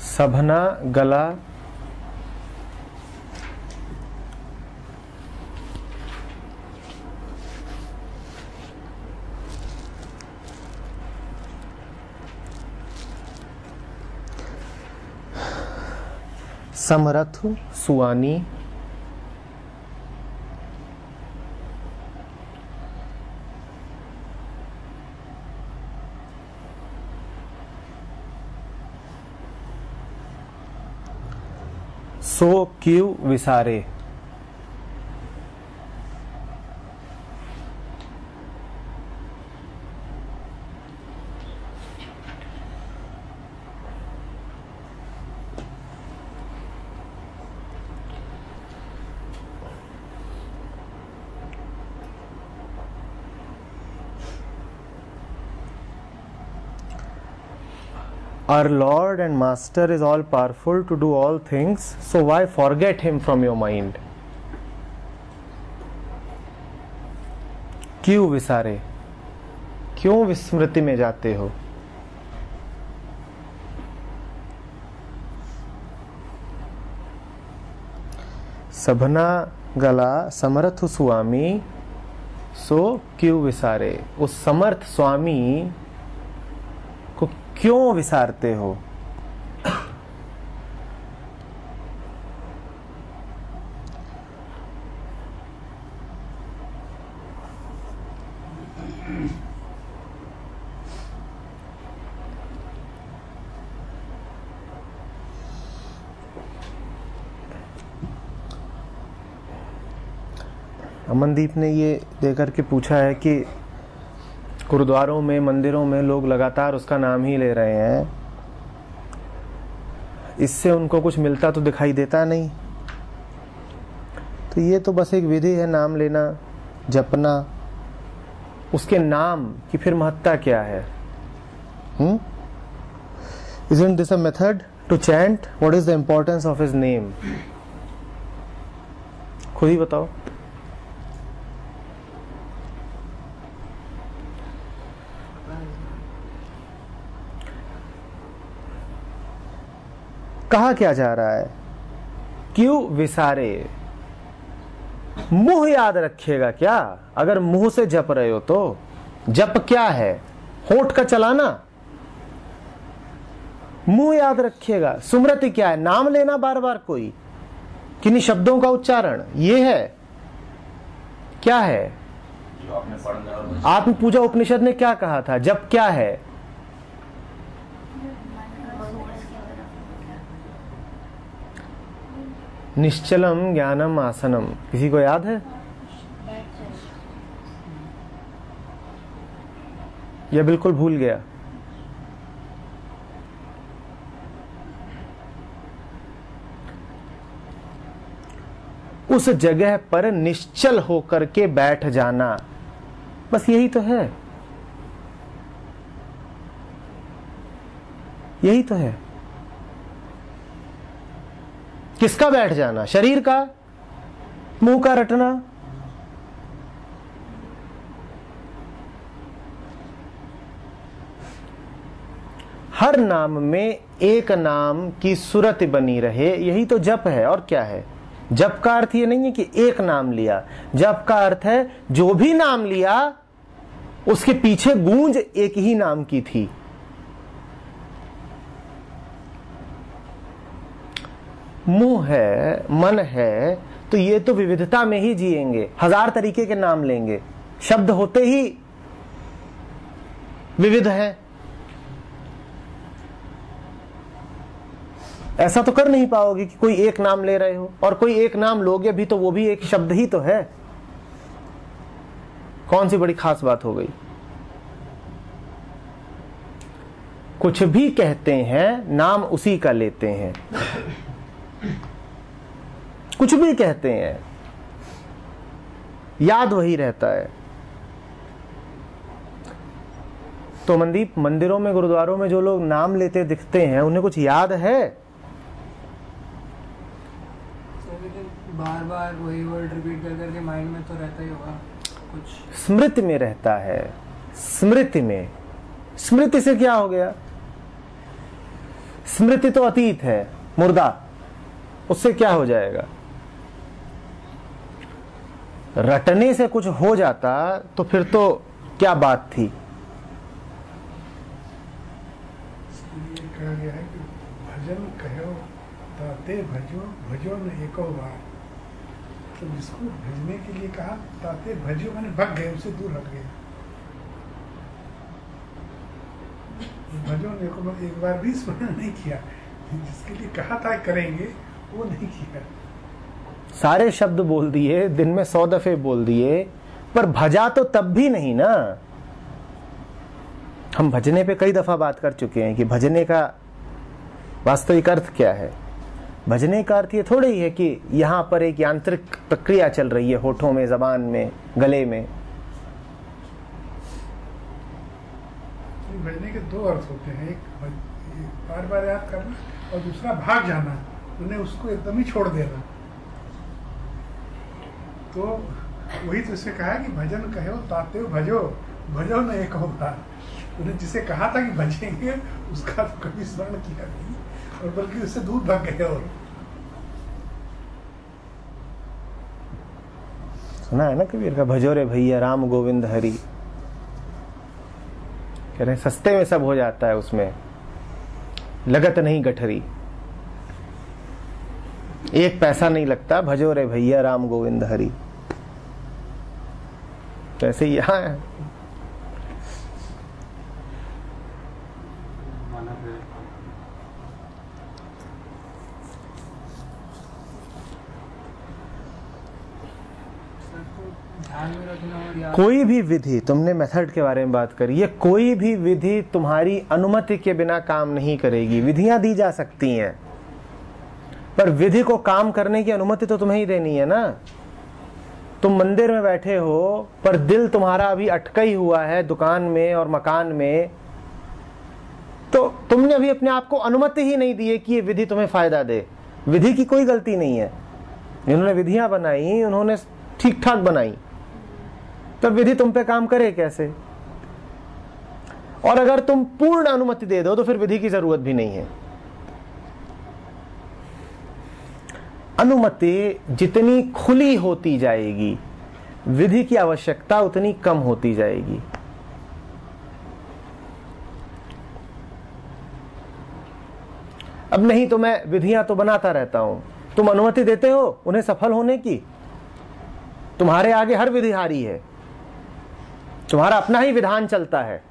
सभना गला समरथ सुआनी सो क्यू विसारे। Our Lord and Master is all powerful to do all things, so why forget him from your mind? क्यों विसारे, क्यों विस्मृति में जाते हो? सभना गला समर्थ स्वामी सो क्यों विसारे। उस समर्थ स्वामी को क्यों विसारते हो? अमनदीप ने ये देकर के पूछा है कि गुरुद्वारों में मंदिरों में लोग लगातार उसका नाम ही ले रहे हैं, इससे उनको कुछ मिलता तो दिखाई देता नहीं। तो ये तो बस एक विधि है, नाम लेना, जपना। उसके नाम की फिर महत्ता क्या है? Isn't this a method to chant? What is the importance of his name? खुद ही बताओ। कहा क्या जा रहा है? क्यों विसारे। मुंह याद रखिएगा क्या? अगर मुंह से जप रहे हो तो जप क्या है? होठ का चलाना। मुंह याद रखिएगा। सुमृति क्या है? नाम लेना बार बार कोई, किन्हीं शब्दों का उच्चारण। ये है क्या है? आत्म पूजा उपनिषद ने क्या कहा था? जप क्या है? निश्चलम ज्ञानम आसनम। किसी को याद है? या बिल्कुल भूल गया? उस जगह पर निश्चल होकर के बैठ जाना, बस यही तो है, यही तो है। किसका बैठ जाना? शरीर का? मुंह का रटना? हर नाम में एक नाम की सुरत बनी रहे, यही तो जप है। और क्या है? जप का अर्थ ये नहीं है कि एक नाम लिया। जप का अर्थ है जो भी नाम लिया उसके पीछे गूंज एक ही नाम की थी। मुंह है, मन है, तो ये तो विविधता में ही जिएंगे। हजार तरीके के नाम लेंगे, शब्द होते ही विविध है। ऐसा तो कर नहीं पाओगे कि कोई एक नाम ले रहे हो, और कोई एक नाम लोगे भी तो वो भी एक शब्द ही तो है। कौन सी बड़ी खास बात हो गई? कुछ भी कहते हैं, नाम उसी का लेते हैं। कुछ भी कहते हैं, याद वही रहता है। तो मनदीप, मंदिरों में गुरुद्वारों में जो लोग नाम लेते दिखते हैं, उन्हें कुछ याद है? बार बार वही वर्ड रिपीट कर करके माइंड में तो रहता ही होगा कुछ। स्मृति में रहता है। स्मृति में, स्मृति से क्या हो गया? स्मृति तो अतीत है, मुर्दा, उससे क्या हो जाएगा। रटने से कुछ हो जाता तो फिर तो क्या बात थी। कहा गया है कि भजन कहो ताते भजो भजो न एको बार। तो जिसको भजने के लिए कहा ताते भजो मैंने भग गए, उससे दूर हट गए। भजो न एको बार, एक बार भी स्मरण नहीं किया। जिसके लिए कहा था करेंगे वो नहीं किया। सारे शब्द बोल दिए, दिन में 100 दफे बोल दिए, पर भजा तो तब भी नहीं ना। हम भजने पे कई दफा बात कर चुके हैं कि भजने का वास्तविक अर्थ क्या है। भजने का अर्थ ये थोड़ा ही है कि यहां पर एक यांत्रिक प्रक्रिया चल रही है, होठों में, जबान में, गले में। भजने के दो अर्थ होते हैं, एक बार बार याद करना और दूसरा भाग जाना, उन्हें उसको एकदम ही छोड़ देना। तो वही तो इसे कहा कि भजन कहो ताते भजो भजो न एक होगा। उन्हें जिसे कहा था कि भजेंगे उसका तो कभी स्मरण किया नहीं, और बल्कि उससे दूर भाग गए। और सुना है ना कबीर का, भजो रे भैया राम गोविंद हरि। कह रहे सस्ते में सब हो जाता है, उसमें लगत नहीं गठरी, एक पैसा नहीं लगता। भजो रे भैया राम गोविंद हरि। तो ऐसे ही यहां है। कोई भी विधि, तुमने मेथड के बारे में बात करी है, कोई भी विधि तुम्हारी अनुमति के बिना काम नहीं करेगी। विधियां दी जा सकती हैं, पर विधि को काम करने की अनुमति तो तुम्हें ही देनी है ना। तुम मंदिर में बैठे हो, पर दिल तुम्हारा अभी अटका ही हुआ है दुकान में और मकान में, तो तुमने अभी अपने आप को अनुमति ही नहीं दी है कि ये विधि तुम्हें फायदा दे। विधि की कोई गलती नहीं है, इन्होंने विधियां बनाई, उन्होंने ठीक ठाक बनाई, तब विधि तुम पे काम करे कैसे। और अगर तुम पूर्ण अनुमति दे दो तो फिर विधि की जरूरत भी नहीं है। अनुमति जितनी खुली होती जाएगी, विधि की आवश्यकता उतनी कम होती जाएगी। अब नहीं तो मैं विधियां तो बनाता रहता हूं, तुम अनुमति देते हो उन्हें सफल होने की। तुम्हारे आगे हर विधि हारी है, तुम्हारा अपना ही विधान चलता है।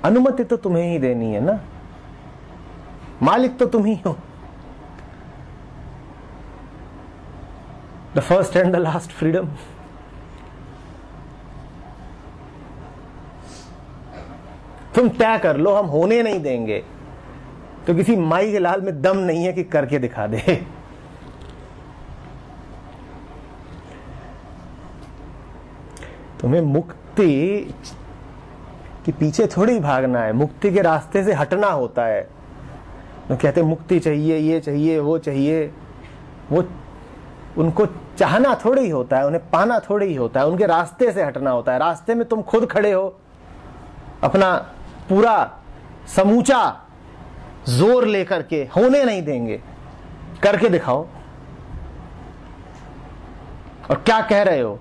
अनुमति तो तुम्हें ही देनी है ना, मालिक तो तुम ही हो। The first and the last freedom. तुम तय कर लो, हम होने नहीं देंगे। तो किसी माई के लाल में दम नहीं है कि करके दिखा दे। तुम्हें मुक्ति के पीछे थोड़ी भागना है, मुक्ति के रास्ते से हटना होता है। तो कहते मुक्ति चाहिए, ये चाहिए, वो चाहिए, वो उनको चाहना थोड़ी ही होता है, उन्हें पाना थोड़ी ही होता है, उनके रास्ते से हटना होता है। रास्ते में तुम खुद खड़े हो, अपना पूरा समूचा जोर लेकर के, होने नहीं देंगे, करके दिखाओ। और क्या कह रहे हो,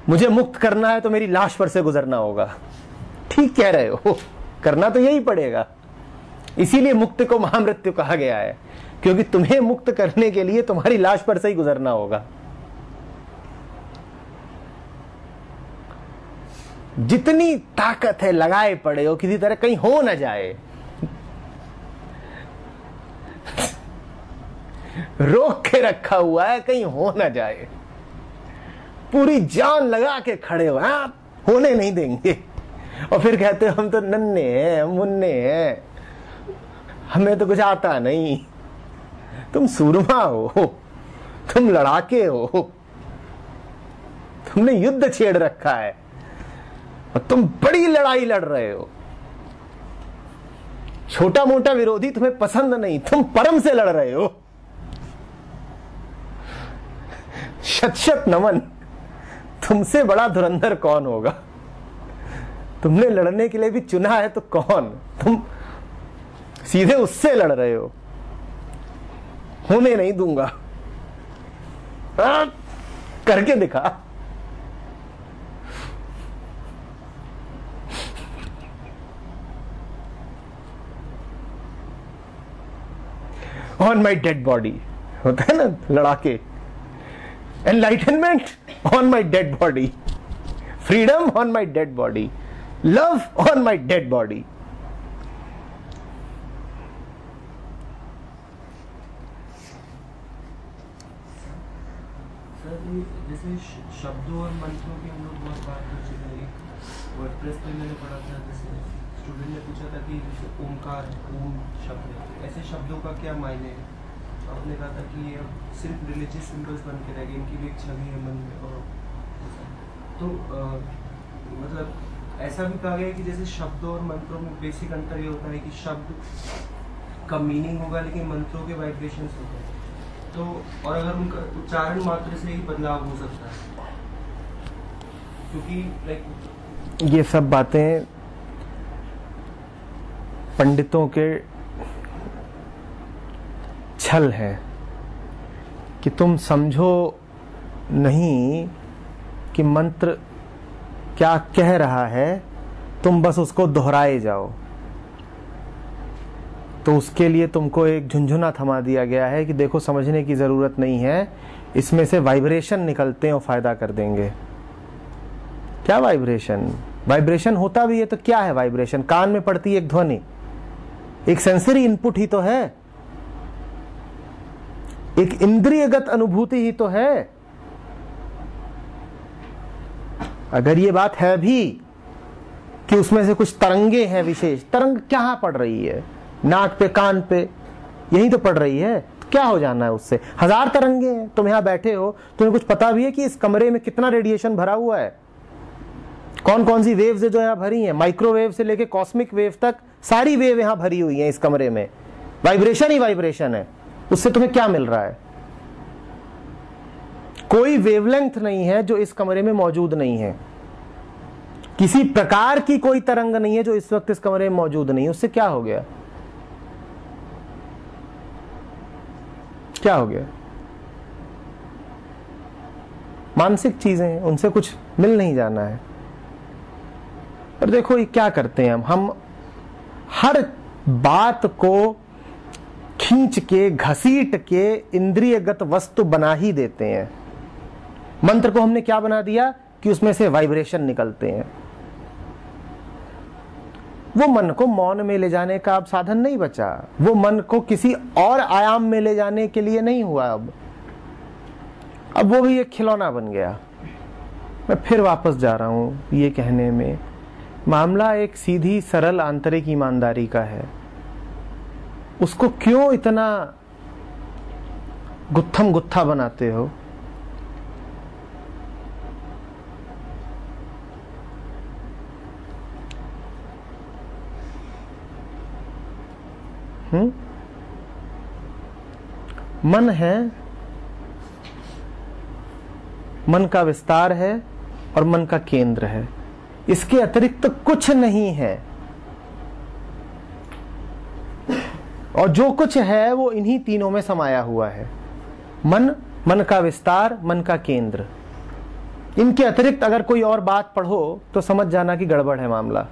मुझे मुक्त करना है तो मेरी लाश पर से गुजरना होगा। ठीक कह रहे हो, करना तो यही पड़ेगा। इसीलिए मुक्ति को महामृत्यु कहा गया है, क्योंकि तुम्हें मुक्त करने के लिए तुम्हारी लाश पर से ही गुजरना होगा। जितनी ताकत है लगाए पड़े हो, किसी तरह कहीं हो ना जाए, रोक के रखा हुआ है, कहीं हो ना जाए। पूरी जान लगा के खड़े हो, हाँ, होने नहीं देंगे। और फिर कहते हो हम तो नन्हे हैं, हम मुन्ने हैं, हमें तो कुछ आता नहीं। तुम सूरमा हो, तुम लड़ाके हो, तुमने युद्ध छेड़ रखा है और तुम बड़ी लड़ाई लड़ रहे हो। छोटा मोटा विरोधी तुम्हें पसंद नहीं, तुम परम से लड़ रहे हो। शत शत नमन, तुमसे बड़ा धुरंधर कौन होगा। तुमने लड़ने के लिए भी चुना है तो कौन? तुम सीधे उससे लड़ रहे हो। होने नहीं दूंगा। करके दिखा। ऑन माई डेड बॉडी होता है ना लड़ाके। Enlightenment on my dead body, freedom on my dead body, love on my dead body. जैसे शब्दों और मंत्रों की हम लोग बहुत बात कर चुके हैं। वर्डप्रेस पे मैंने पढ़ा था, जैसे स्टूडेंट ने पूछा था कि जैसे ओमकार ओम शब्द है, ऐसे शब्दों का क्या मायने है? आपने कहा था कि ये अब सिर्फ रिलीजियस सिंबल्स बन के रह गए, इनकी भी एक छवि है मन में। और तो मतलब ऐसा भी कहा गया है कि जैसे शब्दों और मंत्रों में बेसिक अंतर ये होता है कि शब्द का मीनिंग होगा लेकिन मंत्रों के वाइब्रेशंस होते हैं। तो और अगर उनका उच्चारण मात्र से ही बदलाव हो सकता है, क्योंकि लाइक ये सब बातें पंडितों के छल है कि तुम समझो नहीं कि मंत्र क्या कह रहा है, तुम बस उसको दोहराए जाओ। तो उसके लिए तुमको एक झुंझुना थमा दिया गया है कि देखो समझने की जरूरत नहीं है, इसमें से वाइब्रेशन निकलते हैं और फायदा कर देंगे। क्या वाइब्रेशन? वाइब्रेशन होता भी है तो क्या है वाइब्रेशन? कान में पड़ती है एक ध्वनि, एक सेंसरी इनपुट ही तो है, एक इंद्रियगत अनुभूति ही तो है। अगर ये बात है भी कि उसमें से कुछ तरंगे हैं विशेष, तरंग कहां पड़ रही है? नाक पे, कान पे, यही तो पड़ रही है। तो क्या हो जाना है उससे? हजार तरंगे हैं। तुम यहां बैठे हो, तुम्हें कुछ पता भी है कि इस कमरे में कितना रेडिएशन भरा हुआ है? कौन कौन सी वेव्स है जो यहां भरी हैं? माइक्रोवेव से लेके कॉस्मिक वेव तक सारी वेव यहां भरी हुई है इस कमरे में। वाइब्रेशन ही वाइब्रेशन है। उससे तुम्हें क्या मिल रहा है? कोई वेवलेंथ नहीं है जो इस कमरे में मौजूद नहीं है। किसी प्रकार की कोई तरंग नहीं है जो इस वक्त इस कमरे में मौजूद नहीं है। उससे क्या हो गया? क्या हो गया? मानसिक चीजें हैं, उनसे कुछ मिल नहीं जाना है। और देखो ये क्या करते हैं हम हर बात को खींच के घसीट के इंद्रियगत वस्तु बना ही देते हैं। मंत्र को हमने क्या बना दिया कि उसमें से वाइब्रेशन निकलते हैं। वो मन को मौन में ले जाने का अब साधन नहीं बचा। वो मन को किसी और आयाम में ले जाने के लिए नहीं हुआ। अब वो भी एक खिलौना बन गया। मैं फिर वापस जा रहा हूं ये कहने में, मामला एक सीधी सरल आंतरिक ईमानदारी का है। उसको क्यों इतना गुत्थम गुत्था बनाते हो? मन है, मन का विस्तार है और मन का केंद्र है। इसके अतिरिक्त तो कुछ नहीं है। और जो कुछ है वो इन्हीं तीनों में समाया हुआ है। मन, मन का विस्तार, मन का केंद्र। इनके अतिरिक्त अगर कोई और बात पढ़ो तो समझ जाना कि गड़बड़ है मामला।